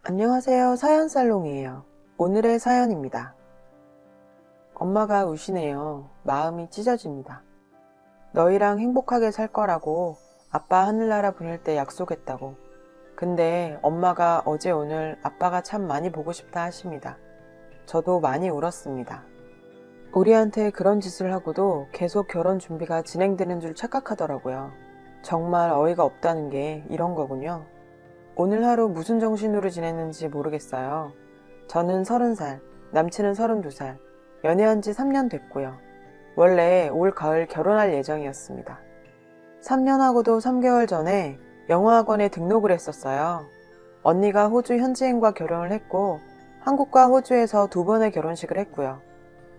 안녕하세요. 사연살롱이에요. 오늘의 사연입니다. 엄마가 우시네요. 마음이 찢어집니다. 너희랑 행복하게 살 거라고 아빠 하늘나라 보낼 때 약속했다고. 근데 엄마가 어제 오늘 아빠가 참 많이 보고 싶다 하십니다. 저도 많이 울었습니다. 우리한테 그런 짓을 하고도 계속 결혼 준비가 진행되는 줄 착각하더라고요. 정말 어이가 없다는 게 이런 거군요. 오늘 하루 무슨 정신으로 지냈는지 모르겠어요. 저는 30살, 남친은 32살, 연애한 지 3년 됐고요. 원래 올 가을 결혼할 예정이었습니다. 3년하고도 3개월 전에 영어학원에 등록을 했었어요. 언니가 호주 현지인과 결혼을 했고 한국과 호주에서 2번의 결혼식을 했고요.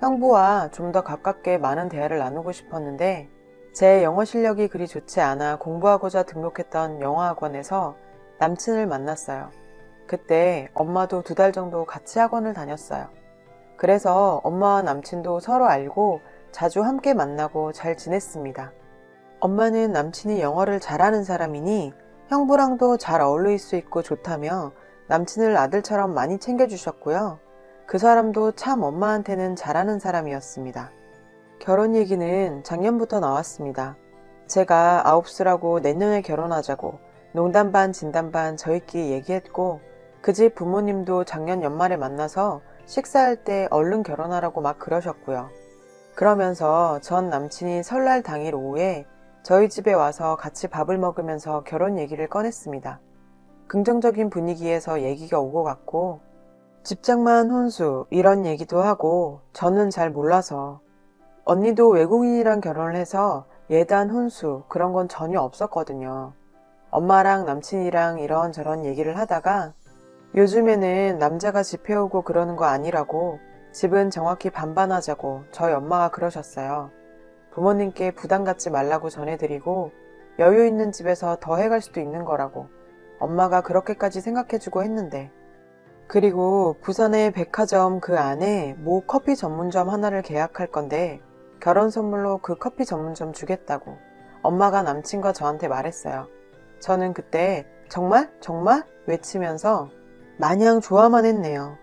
형부와 좀 더 가깝게 많은 대화를 나누고 싶었는데 제 영어 실력이 그리 좋지 않아 공부하고자 등록했던 영어학원에서 남친을 만났어요. 그때 엄마도 2달 정도 같이 학원을 다녔어요. 그래서 엄마와 남친도 서로 알고 자주 함께 만나고 잘 지냈습니다. 엄마는 남친이 영어를 잘하는 사람이니 형부랑도 잘 어울릴 수 있고 좋다며 남친을 아들처럼 많이 챙겨주셨고요. 그 사람도 참 엄마한테는 잘하는 사람이었습니다. 결혼 얘기는 작년부터 나왔습니다. 제가 9수라고 내년에 결혼하자고 농담 반 진담 반 저희끼리 얘기했고 그 집 부모님도 작년 연말에 만나서 식사할 때 얼른 결혼하라고 막 그러셨고요. 그러면서 전 남친이 설날 당일 오후에 저희 집에 와서 같이 밥을 먹으면서 결혼 얘기를 꺼냈습니다. 긍정적인 분위기에서 얘기가 오고 갔고 집장만 혼수 이런 얘기도 하고 저는 잘 몰라서 언니도 외국인이랑 결혼을 해서 예단 혼수 그런 건 전혀 없었거든요. 엄마랑 남친이랑 이런저런 얘기를 하다가 요즘에는 남자가 집 해오고 그러는 거 아니라고 집은 정확히 반반하자고 저희 엄마가 그러셨어요. 부모님께 부담 갖지 말라고 전해드리고 여유 있는 집에서 더 해갈 수도 있는 거라고 엄마가 그렇게까지 생각해주고 했는데 그리고 부산의 백화점 그 안에 모 커피 전문점 하나를 계약할 건데 결혼 선물로 그 커피 전문점 주겠다고 엄마가 남친과 저한테 말했어요. 저는 그때 정말? 정말? 외치면서 마냥 좋아만 했네요.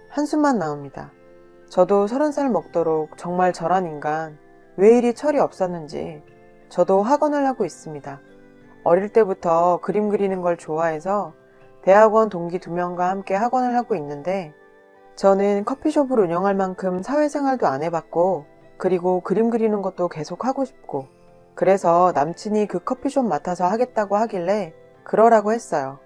한숨만 나옵니다. 저도 30살 먹도록 정말 저란 인간 왜 이리 철이 없었는지 저도 학원을 하고 있습니다. 어릴 때부터 그림 그리는 걸 좋아해서 대학원 동기 2명과 함께 학원을 하고 있는데 저는 커피숍을 운영할 만큼 사회생활도 안 해봤고 그리고 그림 그리는 것도 계속 하고 싶고 그래서 남친이 그 커피숍 맡아서 하겠다고 하길래 그러라고 했어요.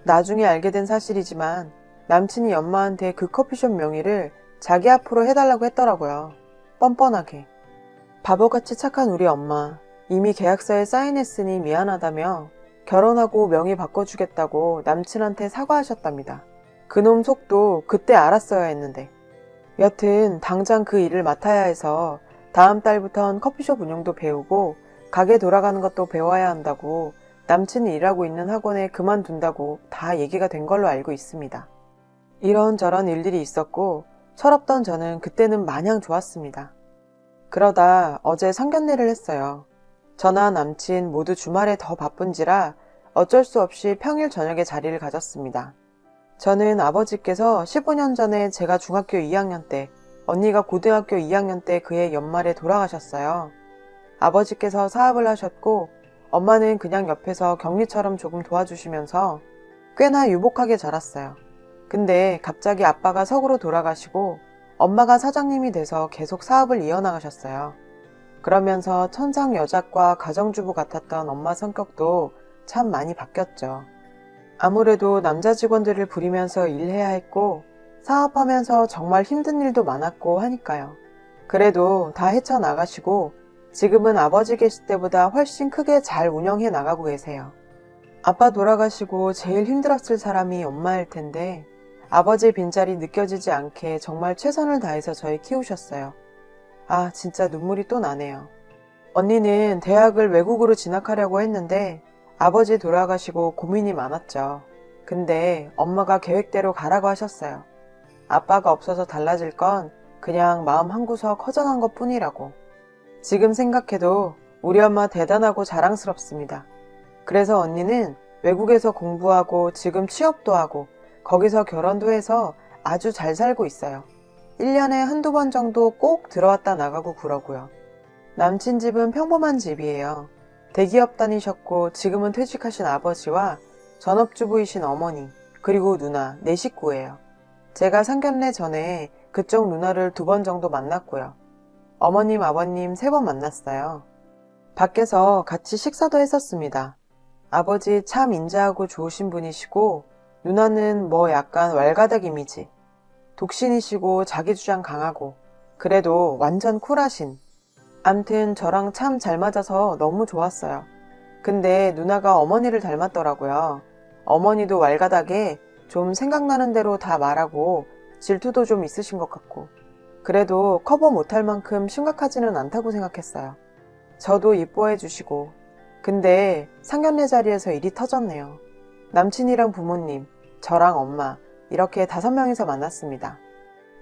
나중에 알게 된 사실이지만 남친이 엄마한테 그 커피숍 명의를 자기 앞으로 해달라고 했더라고요. 뻔뻔하게. 바보같이 착한 우리 엄마. 이미 계약서에 사인했으니 미안하다며 결혼하고 명의 바꿔주겠다고 남친한테 사과하셨답니다. 그놈 속도 그때 알았어야 했는데. 여튼 당장 그 일을 맡아야 해서 다음 달부턴 커피숍 운영도 배우고 가게 돌아가는 것도 배워야 한다고 남친이 일하고 있는 학원에 그만둔다고 다 얘기가 된 걸로 알고 있습니다. 이런저런 일들이 있었고 철없던 저는 그때는 마냥 좋았습니다. 그러다 어제 상견례를 했어요. 저나 남친 모두 주말에 더 바쁜지라 어쩔 수 없이 평일 저녁에 자리를 가졌습니다. 저는 아버지께서 15년 전에 제가 중학교 2학년 때 언니가 고등학교 2학년 때 그해 연말에 돌아가셨어요. 아버지께서 사업을 하셨고 엄마는 그냥 옆에서 격리처럼 조금 도와주시면서 꽤나 유복하게 자랐어요. 근데 갑자기 아빠가 석으로 돌아가시고 엄마가 사장님이 돼서 계속 사업을 이어나가셨어요. 그러면서 천상 여작과 가정주부 같았던 엄마 성격도 참 많이 바뀌었죠. 아무래도 남자 직원들을 부리면서 일해야 했고 사업하면서 정말 힘든 일도 많았고 하니까요. 그래도 다 헤쳐나가시고 지금은 아버지 계실 때보다 훨씬 크게 잘 운영해 나가고 계세요. 아빠 돌아가시고 제일 힘들었을 사람이 엄마일 텐데 아버지의 빈자리 느껴지지 않게 정말 최선을 다해서 저희 키우셨어요. 아, 진짜 눈물이 또 나네요. 언니는 대학을 외국으로 진학하려고 했는데 아버지 돌아가시고 고민이 많았죠. 근데 엄마가 계획대로 가라고 하셨어요. 아빠가 없어서 달라질 건 그냥 마음 한구석 허전한 것 뿐이라고. 지금 생각해도 우리 엄마 대단하고 자랑스럽습니다. 그래서 언니는 외국에서 공부하고 지금 취업도 하고 거기서 결혼도 해서 아주 잘 살고 있어요. 1년에 한두 번 정도 꼭 들어왔다 나가고 그러고요. 남친 집은 평범한 집이에요. 대기업 다니셨고 지금은 퇴직하신 아버지와 전업주부이신 어머니, 그리고 누나, 네 식구예요. 제가 상견례 전에 그쪽 누나를 2번 정도 만났고요. 어머님, 아버님 3번 만났어요. 밖에서 같이 식사도 했었습니다. 아버지 참 인자하고 좋으신 분이시고 누나는 뭐 약간 왈가닥 이미지. 독신이시고 자기 주장 강하고 그래도 완전 쿨하신. 암튼 저랑 참 잘 맞아서 너무 좋았어요. 근데 누나가 어머니를 닮았더라고요. 어머니도 왈가닥에 좀 생각나는 대로 다 말하고 질투도 좀 있으신 것 같고 그래도 커버 못할 만큼 심각하지는 않다고 생각했어요. 저도 이뻐해 주시고 근데 상견례 자리에서 일이 터졌네요. 남친이랑 부모님, 저랑 엄마 이렇게 5명이서 만났습니다.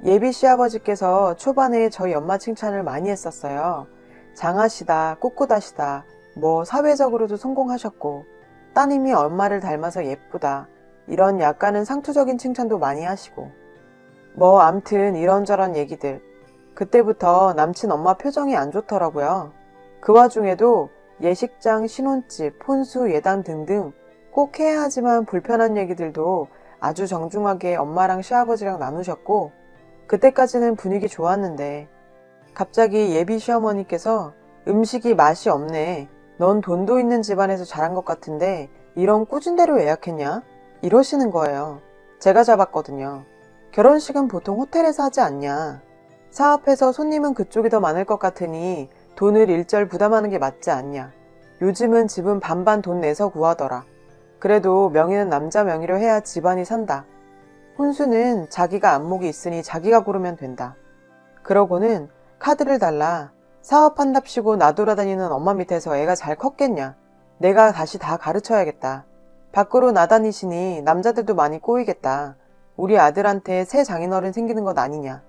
예비 시아버지께서 초반에 저희 엄마 칭찬을 많이 했었어요. 장하시다, 꿋꿋하시다, 뭐 사회적으로도 성공하셨고 따님이 엄마를 닮아서 예쁘다 이런 약간은 상투적인 칭찬도 많이 하시고 뭐 암튼 이런저런 얘기들. 그때부터 남친 엄마 표정이 안 좋더라고요. 그 와중에도 예식장, 신혼집, 혼수, 예단 등등 꼭 해야 하지만 불편한 얘기들도 아주 정중하게 엄마랑 시아버지랑 나누셨고 그때까지는 분위기 좋았는데 갑자기 예비 시어머니께서 음식이 맛이 없네. 넌 돈도 있는 집안에서 자란 것 같은데 이런 꾸진 대로 예약했냐? 이러시는 거예요. 제가 잡았거든요. 결혼식은 보통 호텔에서 하지 않냐. 사업해서 손님은 그쪽이 더 많을 것 같으니 돈을 일절 부담하는 게 맞지 않냐. 요즘은 집은 반반 돈 내서 구하더라. 그래도 명의는 남자 명의로 해야 집안이 산다. 혼수는 자기가 안목이 있으니 자기가 고르면 된다. 그러고는 카드를 달라. 사업한답시고 나돌아다니는 엄마 밑에서 애가 잘 컸겠냐. 내가 다시 다 가르쳐야겠다. 밖으로 나다니시니 남자들도 많이 꼬이겠다. 우리 아들한테 새 장인어른 생기는 것 아니냐.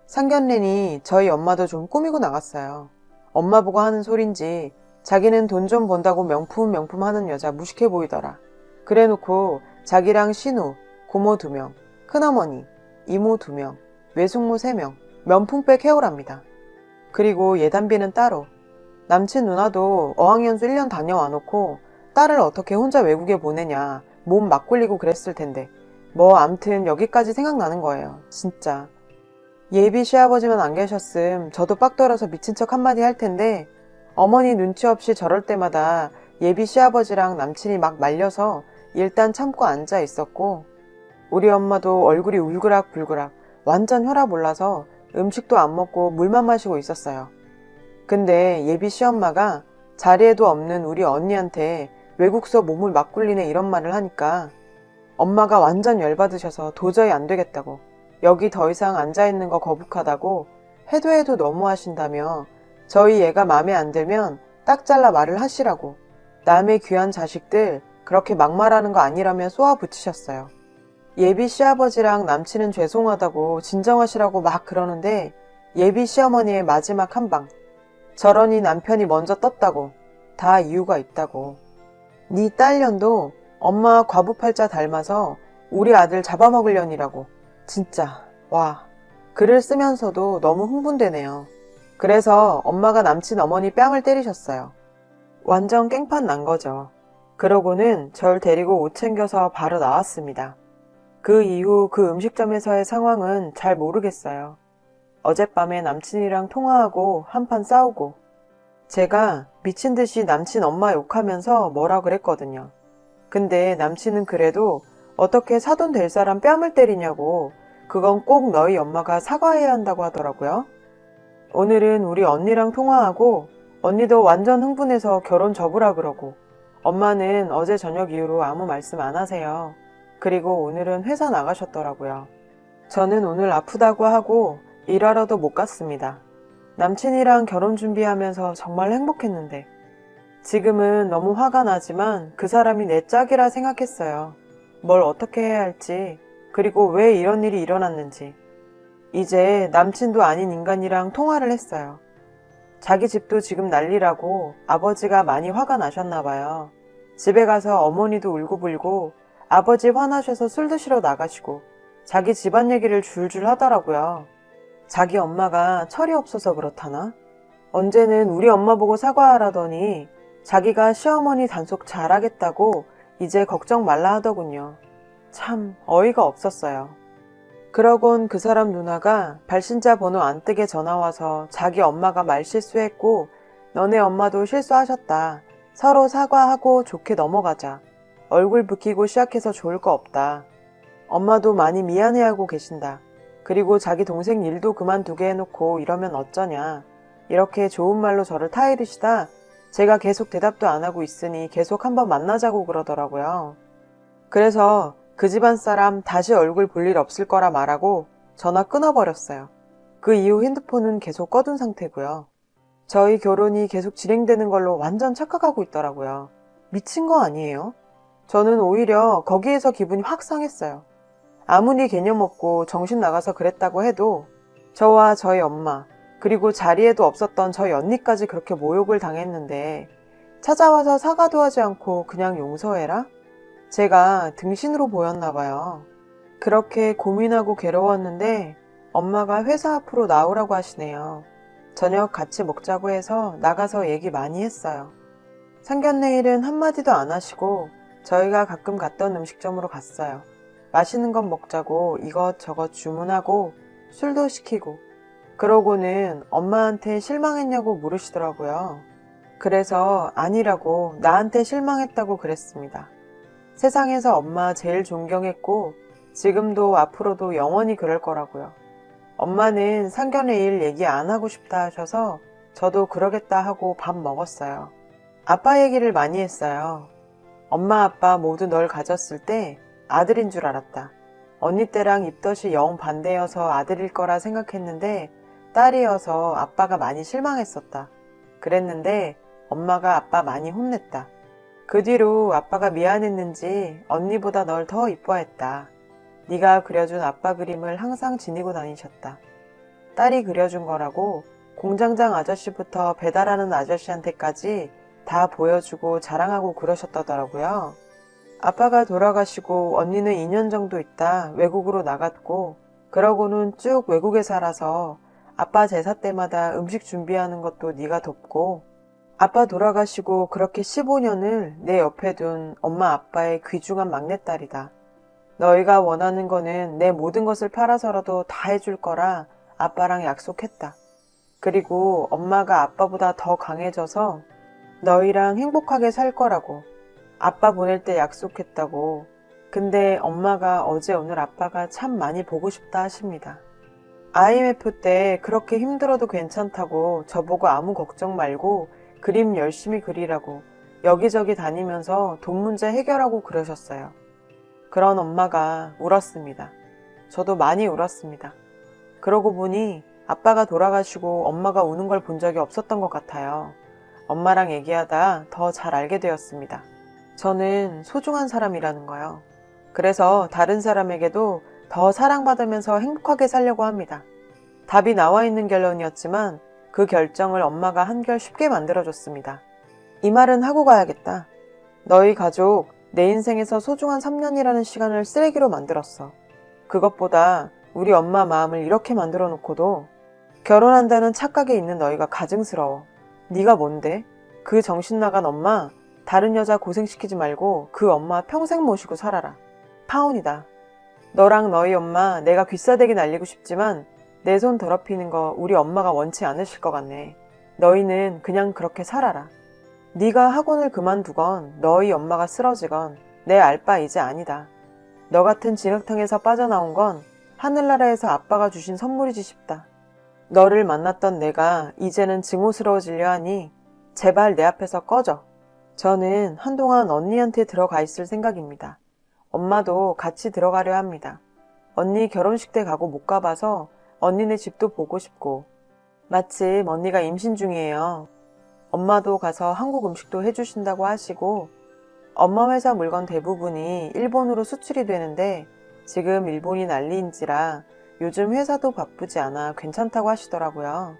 상견례니 저희 엄마도 좀 꾸미고 나갔어요. 엄마 보고 하는 소린지 자기는 돈 좀 번다고 명품 하는 여자 무식해 보이더라. 그래놓고 자기랑 신우, 고모 2명, 큰어머니, 이모 2명, 외숙모 3명, 명품백 해오랍니다. 그리고 예단비는 따로. 남친 누나도 어학연수 1년 다녀와 놓고 딸을 어떻게 혼자 외국에 보내냐 몸 막 굴리고 그랬을 텐데 뭐 암튼 여기까지 생각나는 거예요. 진짜. 예비 시아버지만 안 계셨음 저도 빡 떨어서 미친 척 한마디 할 텐데 어머니 눈치 없이 저럴 때마다 예비 시아버지랑 남친이 막 말려서 일단 참고 앉아 있었고 우리 엄마도 얼굴이 울그락불그락 완전 혈압 올라서 음식도 안 먹고 물만 마시고 있었어요. 근데 예비 시엄마가 자리에도 없는 우리 언니한테 외국서 몸을 막 굴리네 이런 말을 하니까 엄마가 완전 열받으셔서 도저히 안 되겠다고 여기 더 이상 앉아있는 거 거북하다고 해도 너무 하신다며 저희 애가 마음에 안 들면 딱 잘라 말을 하시라고 남의 귀한 자식들 그렇게 막말하는 거 아니라며 쏘아 붙이셨어요. 예비 시아버지랑 남친은 죄송하다고 진정하시라고 막 그러는데 예비 시어머니의 마지막 한방 저러니 남편이 먼저 떴다고 다 이유가 있다고 네 딸년도 엄마 과부팔자 닮아서 우리 아들 잡아먹으려니라고 진짜 와 글을 쓰면서도 너무 흥분되네요. 그래서 엄마가 남친 어머니 뺨을 때리셨어요. 완전 깽판 난 거죠. 그러고는 절 데리고 옷 챙겨서 바로 나왔습니다. 그 이후 그 음식점에서의 상황은 잘 모르겠어요. 어젯밤에 남친이랑 통화하고 한판 싸우고 제가 미친 듯이 남친 엄마 욕하면서 뭐라 그랬거든요. 근데 남친은 그래도 어떻게 사돈 될 사람 뺨을 때리냐고 그건 꼭 너희 엄마가 사과해야 한다고 하더라고요. 오늘은 우리 언니랑 통화하고 언니도 완전 흥분해서 결혼 접으라 그러고 엄마는 어제 저녁 이후로 아무 말씀 안 하세요. 그리고 오늘은 회사 나가셨더라고요. 저는 오늘 아프다고 하고 일하러도 못 갔습니다. 남친이랑 결혼 준비하면서 정말 행복했는데 지금은 너무 화가 나지만 그 사람이 내 짝이라 생각했어요. 뭘 어떻게 해야 할지 그리고 왜 이런 일이 일어났는지. 이제 남친도 아닌 인간이랑 통화를 했어요. 자기 집도 지금 난리라고 아버지가 많이 화가 나셨나 봐요. 집에 가서 어머니도 울고불고 아버지 화나셔서 술 드시러 나가시고 자기 집안 얘기를 줄줄 하더라고요. 자기 엄마가 철이 없어서 그렇다나? 언제는 우리 엄마 보고 사과하라더니 자기가 시어머니 단속 잘하겠다고 이제 걱정 말라 하더군요. 참 어이가 없었어요. 그러곤 그 사람 누나가 발신자 번호 안 뜨게 전화와서 자기 엄마가 말실수했고 너네 엄마도 실수하셨다. 서로 사과하고 좋게 넘어가자. 얼굴 붉히고 시작해서 좋을 거 없다. 엄마도 많이 미안해하고 계신다. 그리고 자기 동생 일도 그만두게 해놓고 이러면 어쩌냐. 이렇게 좋은 말로 저를 타이르시다 제가 계속 대답도 안 하고 있으니 계속 한번 만나자고 그러더라고요. 그래서 그 집안 사람 다시 얼굴 볼 일 없을 거라 말하고 전화 끊어버렸어요. 그 이후 핸드폰은 계속 꺼둔 상태고요. 저희 결혼이 계속 진행되는 걸로 완전 착각하고 있더라고요. 미친 거 아니에요? 저는 오히려 거기에서 기분이 확 상했어요. 아무리 개념 없고 정신 나가서 그랬다고 해도 저와 저희 엄마 그리고 자리에도 없었던 저희 언니까지 그렇게 모욕을 당했는데 찾아와서 사과도 하지 않고 그냥 용서해라? 제가 등신으로 보였나 봐요. 그렇게 고민하고 괴로웠는데 엄마가 회사 앞으로 나오라고 하시네요. 저녁 같이 먹자고 해서 나가서 얘기 많이 했어요. 상견례일은 한마디도 안 하시고 저희가 가끔 갔던 음식점으로 갔어요. 맛있는 것 먹자고 이것저것 주문하고 술도 시키고 그러고는 엄마한테 실망했냐고 물으시더라고요. 그래서 아니라고 나한테 실망했다고 그랬습니다. 세상에서 엄마 제일 존경했고 지금도 앞으로도 영원히 그럴 거라고요. 엄마는 상견례일 얘기 안 하고 싶다 하셔서 저도 그러겠다 하고 밥 먹었어요. 아빠 얘기를 많이 했어요. 엄마 아빠 모두 널 가졌을 때 아들인 줄 알았다. 언니 때랑 입덧이 영 반대여서 아들일 거라 생각했는데 딸이어서 아빠가 많이 실망했었다. 그랬는데 엄마가 아빠 많이 혼냈다. 그 뒤로 아빠가 미안했는지 언니보다 널 더 이뻐했다. 네가 그려준 아빠 그림을 항상 지니고 다니셨다. 딸이 그려준 거라고 공장장 아저씨부터 배달하는 아저씨한테까지 다 보여주고 자랑하고 그러셨다더라고요. 아빠가 돌아가시고 언니는 2년 정도 있다 외국으로 나갔고 그러고는 쭉 외국에 살아서 아빠 제사 때마다 음식 준비하는 것도 네가 돕고 아빠 돌아가시고 그렇게 15년을 내 옆에 둔 엄마 아빠의 귀중한 막내딸이다. 너희가 원하는 거는 내 모든 것을 팔아서라도 다 해줄 거라 아빠랑 약속했다. 그리고 엄마가 아빠보다 더 강해져서 너희랑 행복하게 살 거라고 아빠 보낼 때 약속했다고. 근데 엄마가 어제 오늘 아빠가 참 많이 보고 싶다 하십니다. IMF 때 그렇게 힘들어도 괜찮다고 저보고 아무 걱정 말고 그림 열심히 그리라고 여기저기 다니면서 돈 문제 해결하고 그러셨어요. 그런 엄마가 울었습니다. 저도 많이 울었습니다. 그러고 보니 아빠가 돌아가시고 엄마가 우는 걸 본 적이 없었던 것 같아요. 엄마랑 얘기하다 더 잘 알게 되었습니다. 저는 소중한 사람이라는 거요. 그래서 다른 사람에게도 더 사랑받으면서 행복하게 살려고 합니다. 답이 나와 있는 결론이었지만 그 결정을 엄마가 한결 쉽게 만들어줬습니다. 이 말은 하고 가야겠다. 너희 가족 내 인생에서 소중한 3년이라는 시간을 쓰레기로 만들었어. 그것보다 우리 엄마 마음을 이렇게 만들어 놓고도 결혼한다는 착각에 있는 너희가 가증스러워. 네가 뭔데? 그 정신 나간 엄마 다른 여자 고생시키지 말고 그 엄마 평생 모시고 살아라. 파혼이다. 너랑 너희 엄마 내가 귀싸대기 날리고 싶지만 내 손 더럽히는 거 우리 엄마가 원치 않으실 것 같네. 너희는 그냥 그렇게 살아라. 네가 학원을 그만두건 너희 엄마가 쓰러지건 내 알 바 이제 아니다. 너 같은 진흙탕에서 빠져나온 건 하늘나라에서 아빠가 주신 선물이지 싶다. 너를 만났던 내가 이제는 증오스러워지려 하니 제발 내 앞에서 꺼져. 저는 한동안 언니한테 들어가 있을 생각입니다. 엄마도 같이 들어가려 합니다. 언니 결혼식 때 가고 못 가봐서 언니네 집도 보고 싶고 마침 언니가 임신 중이에요. 엄마도 가서 한국 음식도 해주신다고 하시고 엄마 회사 물건 대부분이 일본으로 수출이 되는데 지금 일본이 난리인지라 요즘 회사도 바쁘지 않아 괜찮다고 하시더라고요.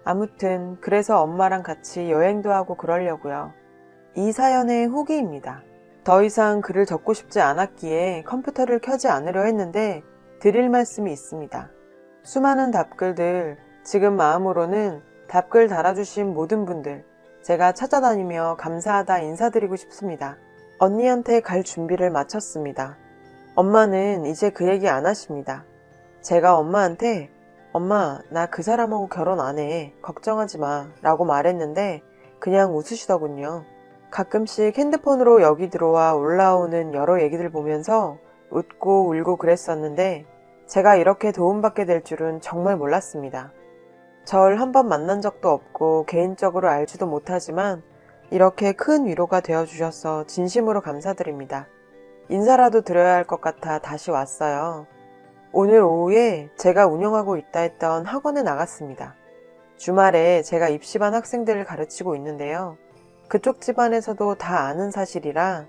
아무튼 그래서 엄마랑 같이 여행도 하고 그러려고요. 이 사연의 후기입니다. 더 이상 글을 적고 싶지 않았기에 컴퓨터를 켜지 않으려 했는데 드릴 말씀이 있습니다. 수많은 답글들, 지금 마음으로는 답글 달아주신 모든 분들, 제가 찾아다니며 감사하다 인사드리고 싶습니다. 언니한테 갈 준비를 마쳤습니다. 엄마는 이제 그 얘기 안 하십니다. 제가 엄마한테 엄마, 나 그 사람하고 결혼 안 해. 걱정하지 마. 라고 말했는데 그냥 웃으시더군요. 가끔씩 핸드폰으로 여기 들어와 올라오는 여러 얘기들 보면서 웃고 울고 그랬었는데 제가 이렇게 도움받게 될 줄은 정말 몰랐습니다. 절 한 번 만난 적도 없고 개인적으로 알지도 못하지만 이렇게 큰 위로가 되어주셔서 진심으로 감사드립니다. 인사라도 드려야 할 것 같아 다시 왔어요. 오늘 오후에 제가 운영하고 있다 했던 학원에 나갔습니다. 주말에 제가 입시반 학생들을 가르치고 있는데요. 그쪽 집안에서도 다 아는 사실이라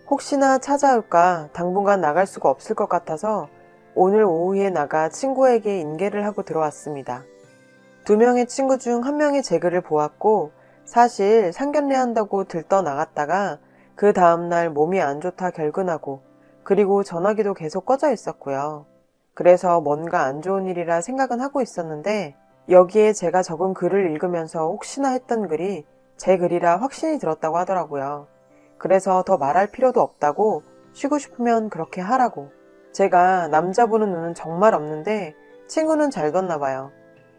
혹시나 찾아올까 당분간 나갈 수가 없을 것 같아서 오늘 오후에 나가 친구에게 인계를 하고 들어왔습니다. 2명의 친구 중 1명이 제 글을 보았고 사실 상견례 한다고 들떠 나갔다가 그 다음날 몸이 안 좋다 결근하고 그리고 전화기도 계속 꺼져 있었고요. 그래서 뭔가 안 좋은 일이라 생각은 하고 있었는데 여기에 제가 적은 글을 읽으면서 혹시나 했던 글이 제 글이라 확신이 들었다고 하더라고요. 그래서 더 말할 필요도 없다고 쉬고 싶으면 그렇게 하라고. 제가 남자 보는 눈은 정말 없는데 친구는 잘 뒀나 봐요.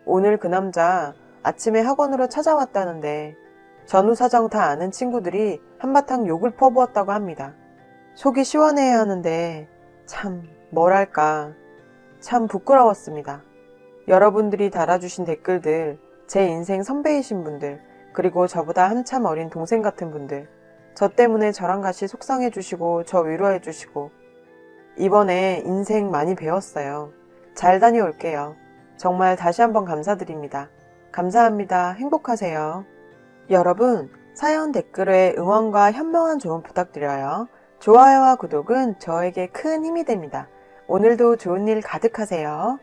오늘 그 남자 아침에 학원으로 찾아왔다는데 전후 사정 다 아는 친구들이 한바탕 욕을 퍼부었다고 합니다. 속이 시원해야 하는데 참 뭐랄까 참 부끄러웠습니다. 여러분들이 달아주신 댓글들, 제 인생 선배이신 분들, 그리고 저보다 한참 어린 동생 같은 분들, 저 때문에 저랑 같이 속상해주시고 저 위로해주시고 이번에 인생 많이 배웠어요. 잘 다녀올게요. 정말 다시 한번 감사드립니다. 감사합니다. 행복하세요. 여러분, 사연 댓글에 응원과 현명한 조언 부탁드려요. 좋아요와 구독은 저에게 큰 힘이 됩니다. 오늘도 좋은 일 가득하세요.